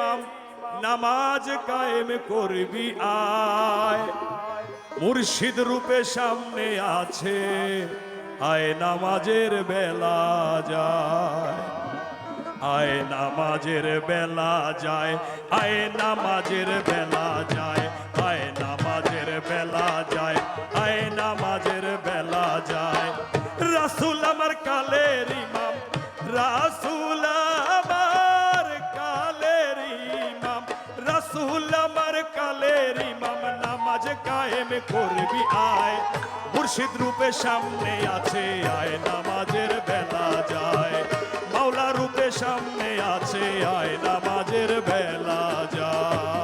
ইমাম নামাজ কায়েম করবি আয়। মুর্শিদ রূপে সামনে আছে, আয় নামাজের বেলা যায়, আয় নামাজের বেলা যায়, আয় নামাজের বেলা যায়, আয় নামাজের বেলা যায়, আয় নামাজের বেলা যায়। রাসূল আমার কালের ইমাম, রাসূল আমার কালের ইমাম, রাসূল আমার কালের ইমাম নামাজ কায়েম করবি আয়। মুর্শিদ রূপে সামনে আছে, আয় নামাজের বেলা যায়, মাওলা রূপে সামনে আছে, আয় নামাজের বেলা যায়।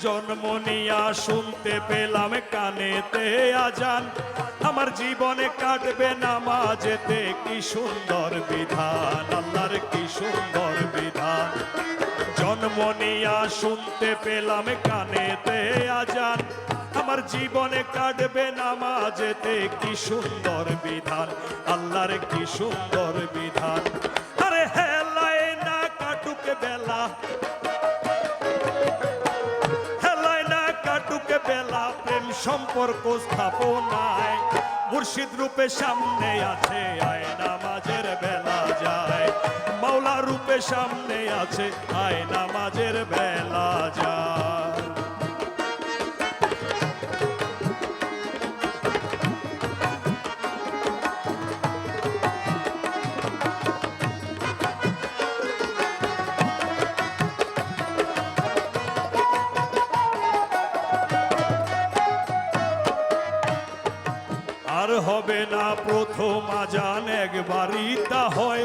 জন্ম নিয়া শুনতে পেলাম কানেতে আজান, আমার জীবনে কাটবে নামাজেতে, কি সুন্দর বিধান, আল্লাহর কি সুন্দর বিধান। জন্ম নিয়া শুনতে পেলাম কানেতে আজান, আমার জীবনে কাটবে নামাজেতে, কি সুন্দর বিধান, আল্লাহর কি সুন্দর বিধান। আরে হেলায় না কাটুক বেলা, বেলা প্রেম সম্পর্ক স্থাপনায়, মুর্শিদ রূপে সামনে আছে, আয় নামাজের বেলা যায়, মাওলা রূপে সামনে আছে, আয় নামাজের বেলা যায়। আর হবে না প্রথম আজান একবারই তা হয়,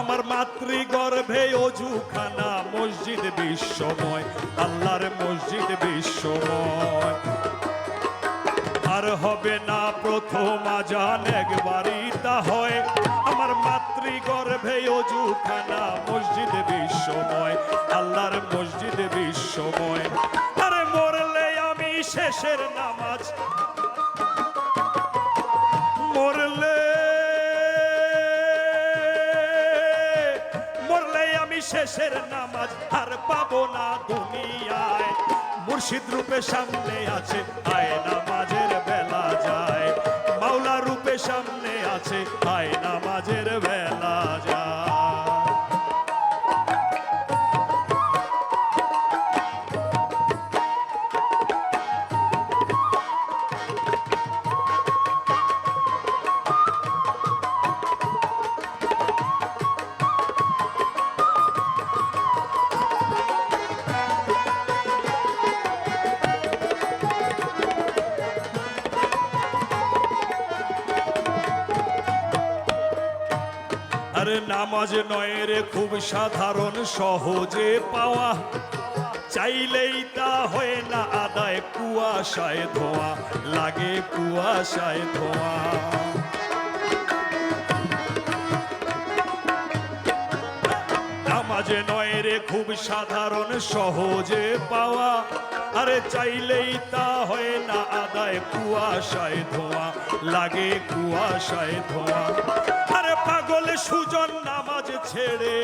আমার মাতৃগর্ভে অজুখানা মসজিদ বিশ্বময়, আল্লাহর মসজিদ বিশ্বময়। আর হবে না প্রথম আজান একবারই তা হয়, আমার মাতৃগর্ভে অজুখানা মসজিদ বিশ্বময়, আল্লাহর মসজিদ বিশ্বময়। আরে মরলে আমি শেষের নামাজ, মরলে আমি শেষের নামাজ আর পাবো না দুনিয়ায়, মুর্শিদ রূপে সামনে আছে, আয় নামাজের বেলা যায়, মাওলা রূপে সামনে আছে, আয় নামাজের বেলা যায়। আরে নামাজ নয় রে খুব সাধারণ সহজে পাওয়া, চাইলেই তা হয় না আদায়, কুয়াশায় ধোয়া লাগে, কুয়াশায় ধোয়া। নামাজ নয় রে খুব সাধারণ সহজে পাওয়া, আরে চাইলেই তা হয় না আদায়, কুয়াশায় ধোয়া লাগে, কুয়াশায় ধোয়া। আরে পাগল সুজন নামাজ ছেড়ে,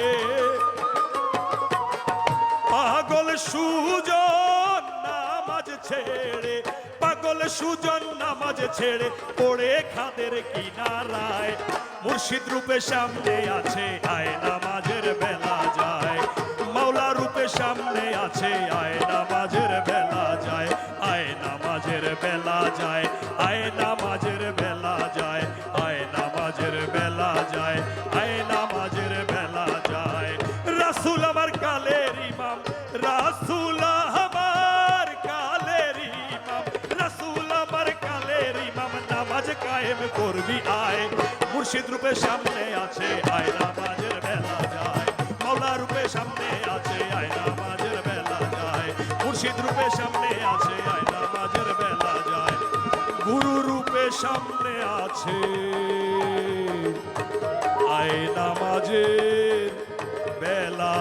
পাগল সুজন নামাজ ছেড়ে, পাগল সুজন নামাজ ছেড়ে পড়ে খাদের কিনারায়, মুর্শিদ রূপে সামনে আছে, আয় নামাজের বেলা যায়, মাওলা রূপে সামনে আছে, আয় নামাজের বেলা যায়, আয় নামাজের বেলা যায়, আয় নামাজের বেলা যায়, আয় নামাজের বেলা যায়, আয় নামাজের বেলা যায়। রাসূল আমার কালের ইমাম, রাসূল আমার কালের ইমাম, রাসূল আমার কালের ইমাম নামাজ কায়েম করবি আয়, মুর্শিদ রূপে সামনে আছে, আয় নামাজের বেলা যায়, মাওলা রূপে সামনে আছে আয় নামাজের বেলা যায়, মুর্শিদ রূপে সামনে আছে আয় নামাজের বেলা যায়, গুরু রূপে সামনে আছে আয় নামাজের বেলা